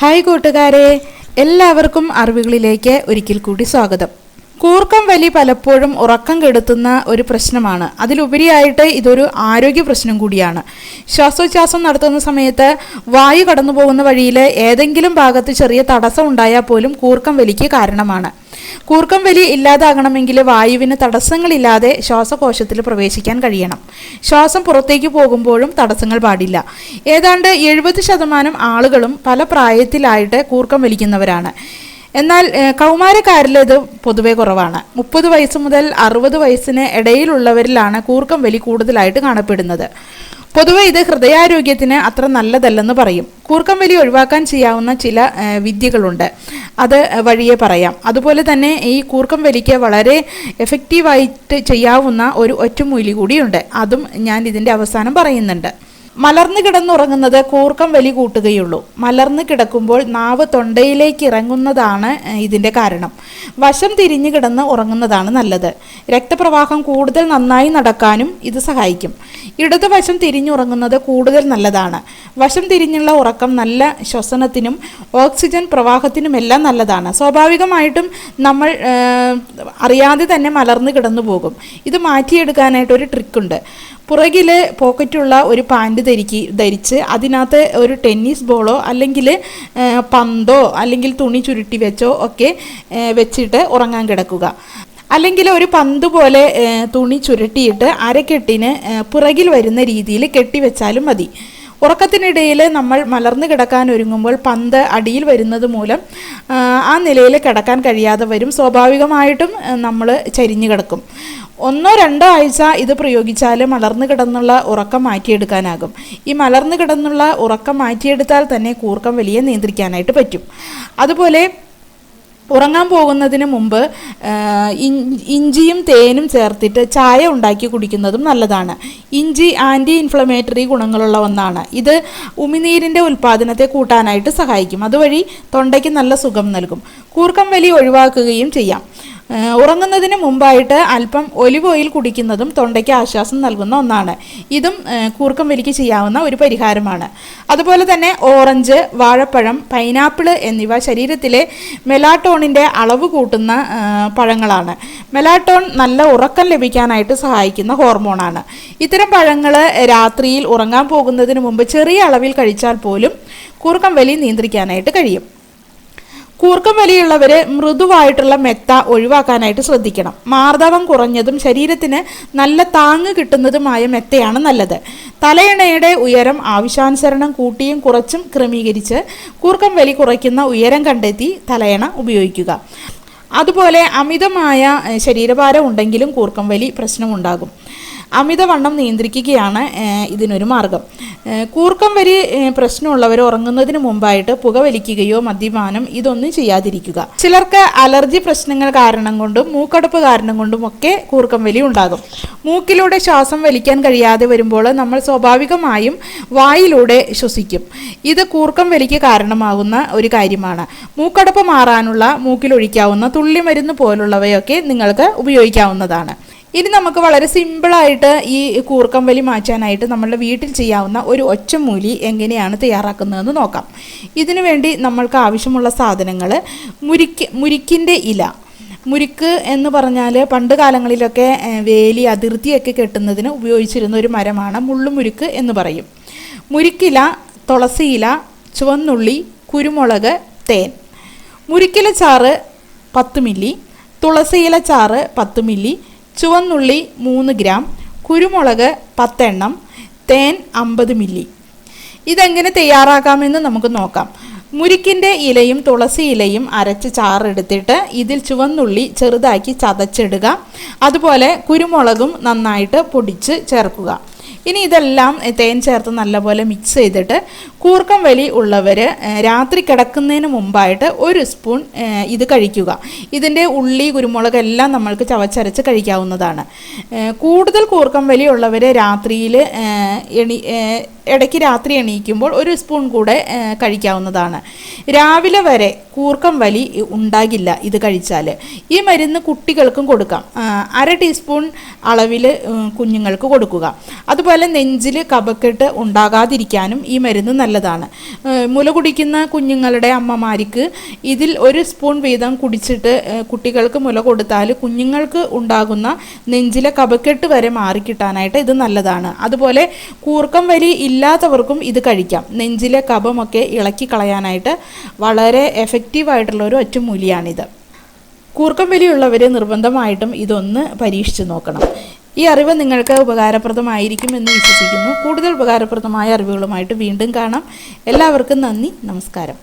Hi കൂട്ടുകാരെ, എല്ലാവർക്കും അറിവുകളിലേക്ക് ഒരിക്കൽ കൂടി സ്വാഗതം. കൂർക്കം വലി പലപ്പോഴും ഉറക്കം കെടുത്തുന്ന ഒരു പ്രശ്നമാണ്. അതിലുപരിയായിട്ട് ഇതൊരു ആരോഗ്യ പ്രശ്നം കൂടിയാണ്. ശ്വാസോച്ഛ്വാസം നടത്തുന്ന സമയത്ത് വായു കടന്നു പോകുന്ന വഴിയിൽ ഏതെങ്കിലും ഭാഗത്ത് ചെറിയ തടസ്സം ഉണ്ടായാൽ പോലും കൂർക്കം വലിക്ക് കാരണമാണ്. കൂർക്കം വലി ഇല്ലാതാകണമെങ്കിൽ വായുവിന് തടസ്സങ്ങളില്ലാതെ ശ്വാസകോശത്തിൽ പ്രവേശിക്കാൻ കഴിയണം. ശ്വാസം പുറത്തേക്ക് പോകുമ്പോഴും തടസ്സങ്ങൾ പാടില്ല. ഏതാണ്ട് 70% ആളുകളും പല പ്രായത്തിലായിട്ട് കൂർക്കം വലിക്കുന്നവരാണ്. എന്നാൽ കൗമാരക്കാരിൽ ഇത് പൊതുവെ കുറവാണ്. 30 വയസ്സ് മുതൽ 60 വയസ്സിന് ഇടയിലുള്ളവരിലാണ് കൂർക്കം വലി കൂടുതലായിട്ട് കാണപ്പെടുന്നത്. പൊതുവെ ഇത് ഹൃദയാരോഗ്യത്തിന് അത്ര നല്ലതല്ലെന്ന് പറയും. കൂർക്കം വലി ഒഴിവാക്കാൻ ചെയ്യാവുന്ന ചില വിദ്യകളുണ്ട്, അത് വഴിയെ പറയാം. അതുപോലെ തന്നെ ഈ കൂർക്കം വലിക്ക് വളരെ എഫക്റ്റീവായിട്ട് ചെയ്യാവുന്ന ഒരു ഒറ്റമൂലി കൂടിയുണ്ട്, അതും ഞാൻ ഇതിൻ്റെ അവസാനം പറയുന്നുണ്ട്. മലർന്നു കിടന്നുറങ്ങുന്നത് കൂർക്കം വലി കൂട്ടുകയുള്ളൂ. മലർന്നു കിടക്കുമ്പോൾ നാവ് തൊണ്ടയിലേക്ക് ഇറങ്ങുന്നതാണ് ഇതിൻ്റെ കാരണം. വശം തിരിഞ്ഞു കിടന്ന് ഉറങ്ങുന്നതാണ് നല്ലത്. രക്തപ്രവാഹം കൂടുതൽ നന്നായി നടക്കാനും ഇത് സഹായിക്കും. ഇടതുവശം തിരിഞ്ഞുറങ്ങുന്നത് കൂടുതൽ നല്ലതാണ്. വശം തിരിഞ്ഞുള്ള ഉറക്കം നല്ല ശ്വസനത്തിനും ഓക്സിജൻ പ്രവാഹത്തിനുമെല്ലാം നല്ലതാണ്. സ്വാഭാവികമായിട്ടും നമ്മൾ അറിയാതെ തന്നെ മലർന്നു കിടന്നു പോകും. ഇത് മാറ്റിയെടുക്കാനായിട്ടൊരു ട്രിക്കുണ്ട്. പുറകിൽ പോക്കറ്റുള്ള ഒരു പാൻറ് ധരിച്ച് അതിനകത്ത് ഒരു ടെന്നീസ് ബോളോ അല്ലെങ്കിൽ പന്തോ അല്ലെങ്കിൽ തുണി ചുരുട്ടി വെച്ചോ ഒക്കെ വെച്ചിട്ട് ഉറങ്ങാൻ കിടക്കുക. അല്ലെങ്കിൽ ഒരു പന്ത് പോലെ തുണി ചുരുട്ടിയിട്ട് അരക്കെട്ടിന് പുറകിൽ വരുന്ന രീതിയിൽ കെട്ടിവെച്ചാലും മതി. ഉറക്കത്തിനിടയിൽ നമ്മൾ മലർന്നു കിടക്കാൻ ഒരുങ്ങുമ്പോൾ പന്ത് അടിയിൽ വരുന്നത് മൂലം ആ നിലയിൽ കിടക്കാൻ കഴിയാതെ വരും. സ്വാഭാവികമായിട്ടും നമ്മൾ ചരിഞ്ഞു കിടക്കും. 1-2 ആഴ്ച ഇത് പ്രയോഗിച്ചാൽ മലർന്നു കിടന്നുള്ള ഉറക്കം മാറ്റിയെടുക്കാനാകും. ഈ മലർന്നു കിടന്നുള്ള ഉറക്കം മാറ്റിയെടുത്താൽ തന്നെ കൂർക്കം വലിയെ നിയന്ത്രിക്കാനായിട്ട് പറ്റും. അതുപോലെ ഉറങ്ങാൻ പോകുന്നതിന് മുമ്പ് ഇഞ്ചിയും തേനും ചേർത്തിട്ട് ചായ ഉണ്ടാക്കി കുടിക്കുന്നതും നല്ലതാണ്. ഇഞ്ചി ആൻറ്റി ഇൻഫ്ലമേറ്ററി ഗുണങ്ങളുള്ള ഒന്നാണ്. ഇത് ഉമിനീരിൻ്റെ ഉൽപ്പാദനത്തെ കൂട്ടാനായിട്ട് സഹായിക്കും. അതുവഴി തൊണ്ടയ്ക്ക് നല്ല സുഖം നൽകും. കൂർക്കം വലി ഒഴിവാക്കുകയും ചെയ്യാം. ഉറങ്ങുന്നതിന് മുമ്പായിട്ട് അല്പം ഒലിവ് ഓയിൽ കുടിക്കുന്നതും തൊണ്ടയ്ക്ക് ആശ്വാസം നൽകുന്ന ഒന്നാണ്. ഇതും കൂർക്കം വലിക്ക് ചെയ്യാവുന്ന ഒരു പരിഹാരമാണ്. അതുപോലെ തന്നെ ഓറഞ്ച്, വാഴപ്പഴം, പൈനാപ്പിൾ എന്നിവ ശരീരത്തിലെ മെലാട്ടോണിൻ്റെ അളവ് കൂട്ടുന്ന പഴങ്ങളാണ്. മെലാട്ടോൺ നല്ല ഉറക്കം ലഭിക്കാനായിട്ട് സഹായിക്കുന്ന ഹോർമോണാണ്. ഇത്തരം പഴങ്ങൾ രാത്രിയിൽ ഉറങ്ങാൻ പോകുന്നതിന് മുമ്പ് ചെറിയ അളവിൽ കഴിച്ചാൽ പോലും കൂർക്കം വലി നിയന്ത്രിക്കാനായിട്ട് കഴിയും. കൂർക്കം വലിയുള്ളവർ മൃദുവായിട്ടുള്ള മെത്ത ഒഴിവാക്കാനായിട്ട് ശ്രദ്ധിക്കണം. മാർദ്ദവം കുറഞ്ഞതും ശരീരത്തിന് നല്ല താങ്ങ് കിട്ടുന്നതുമായ മെത്തയാണ് നല്ലത്. തലയണയുടെ ഉയരം ആവശ്യാനുസരണം കൂട്ടിയും കുറച്ചും ക്രമീകരിച്ച് കൂർക്കം വലി കുറയ്ക്കുന്ന ഉയരം കണ്ടെത്തി തലയണ ഉപയോഗിക്കുക. അതുപോലെ അമിതമായ ശരീരഭാരം ഉണ്ടെങ്കിലും കൂർക്കം വലി പ്രശ്നമുണ്ടാകും. അമിതവണ്ണം നിയന്ത്രിക്കുകയാണ് ഇതിനൊരു മാർഗം. കൂർക്കം വലി പ്രശ്നമുള്ളവർ ഉറങ്ങുന്നതിന് മുമ്പായിട്ട് പുകവലിക്കുകയോ മദ്യപാനം ഇതൊന്നും ചെയ്യാതിരിക്കുക. ചിലർക്ക് അലർജി പ്രശ്നങ്ങൾ കാരണം കൊണ്ടും മൂക്കടപ്പ് കാരണം കൊണ്ടും ഒക്കെ കൂർക്കം വലി ഉണ്ടാകും. മൂക്കിലൂടെ ശ്വാസം വലിക്കാൻ കഴിയാതെ വരുമ്പോൾ നമ്മൾ സ്വാഭാവികമായും വായിലൂടെ ശ്വസിക്കും. ഇത് കൂർക്കം വലിക്ക് കാരണമാകുന്ന ഒരു കാര്യമാണ്. മൂക്കടപ്പ് മാറാനുള്ള മൂക്കിലൊഴിക്കാവുന്ന തുള്ളിമരുന്ന് പോലുള്ളവയൊക്കെ നിങ്ങൾക്ക് ഉപയോഗിക്കാവുന്നതാണ്. ഇനി നമുക്ക് വളരെ സിമ്പിളായിട്ട് ഈ കൂർക്കം വലി മാറ്റാനായിട്ട് നമ്മളുടെ വീട്ടിൽ ചെയ്യാവുന്ന ഒരു ഒറ്റമൂലി എങ്ങനെയാണ് തയ്യാറാക്കുന്നതെന്ന് നോക്കാം. ഇതിനു വേണ്ടി നമ്മൾക്ക് ആവശ്യമുള്ള സാധനങ്ങൾ മുരിക്കിൻ്റെ ഇല. മുരിക്ക് എന്ന് പറഞ്ഞാൽ പണ്ട് കാലങ്ങളിലൊക്കെ വേലി അതിർത്തിയൊക്കെ കെട്ടുന്നതിന് ഉപയോഗിച്ചിരുന്ന ഒരു മരമാണ്. മുള്ളുമുരുക്ക് എന്ന് പറയും. മുരിക്കില, തുളസിയില, ചുവന്നുള്ളി, കുരുമുളക്, തേൻ. മുരിക്കില ചാറ് 10 മില്ലി, തുളസിയില ചാറ് 10 മില്ലി, ചുവന്നുള്ളി 3 ഗ്രാം, കുരുമുളക് 10 എണ്ണം, തേൻ 50 മില്ലി. ഇതെങ്ങനെ തയ്യാറാക്കാമെന്ന് നമുക്ക് നോക്കാം. മുരിക്കിൻ്റെ ഇലയും തുളസി ഇലയും അരച്ച് ചാറെടുത്തിട്ട് ഇതിൽ ചുവന്നുള്ളി ചെറുതാക്കി ചതച്ചിടുക. അതുപോലെ കുരുമുളകും നന്നായിട്ട് പൊടിച്ച് ചേർക്കുക. ഇനി ഇതെല്ലാം തേൻ ചേർത്ത് നല്ലപോലെ മിക്സ് ചെയ്തിട്ട് കൂർക്കം വലി ഉള്ളവർ രാത്രി കിടക്കുന്നതിന് മുമ്പായിട്ട് 1 സ്പൂൺ ഇത് കഴിക്കുക. ഇതിൻ്റെ ഉള്ളി, കുരുമുളക് എല്ലാം നമ്മൾക്ക് ചവച്ചരച്ച് കഴിക്കാവുന്നതാണ്. കൂടുതൽ കൂർക്കം വലി ഉള്ളവർ രാത്രിയിൽ ഇടയ്ക്ക് രാത്രി എണീക്കുമ്പോൾ 1 സ്പൂൺ കൂടെ കഴിക്കാവുന്നതാണ്. രാവിലെ വരെ കൂർക്കം വലി ഉണ്ടാകില്ല ഇത് കഴിച്ചാൽ. ഈ മരുന്ന് കുട്ടികൾക്കും കൊടുക്കാം. 1/2 ടീസ്പൂൺ അളവിൽ കുഞ്ഞുങ്ങൾക്ക് കൊടുക്കുക. അതുപോലെ നെഞ്ചിൽ കഫക്കെട്ട് ഉണ്ടാകാതിരിക്കാനും ഈ മരുന്ന് നല്ലതാണ്. മുല കുടിക്കുന്ന കുഞ്ഞുങ്ങളുടെ അമ്മമാർക്ക് ഇതിൽ 1 സ്പൂൺ വീതം കുടിച്ചിട്ട് കുട്ടികൾക്ക് മുല കൊടുത്താൽ കുഞ്ഞുങ്ങൾക്ക് ഉണ്ടാകുന്ന നെഞ്ചിലെ കഫക്കെട്ട് വരെ മാറിക്കിട്ടാനായിട്ട് ഇത് നല്ലതാണ്. അതുപോലെ കൂർക്കം വലി ഇല്ലാത്തവർക്കും ഇത് കഴിക്കാം. നെഞ്ചിലെ കഫമൊക്കെ ഇളക്കി കളയാനായിട്ട് വളരെ എഫക്റ്റീവായിട്ടുള്ള ഒരു ഒറ്റമൂലിയാണിത്. കൂർക്കം വലിയുള്ളവർ നിർബന്ധമായിട്ടും ഇതൊന്ന് പരീക്ഷിച്ച് നോക്കണം. ഈ അറിവ് നിങ്ങൾക്ക് ഉപകാരപ്രദമായിരിക്കും എന്ന് വിശ്വസിക്കുന്നു. കൂടുതൽ ഉപകാരപ്രദമായ അറിവുകളുമായിട്ട് വീണ്ടും കാണാം. എല്ലാവർക്കും നന്ദി, നമസ്കാരം.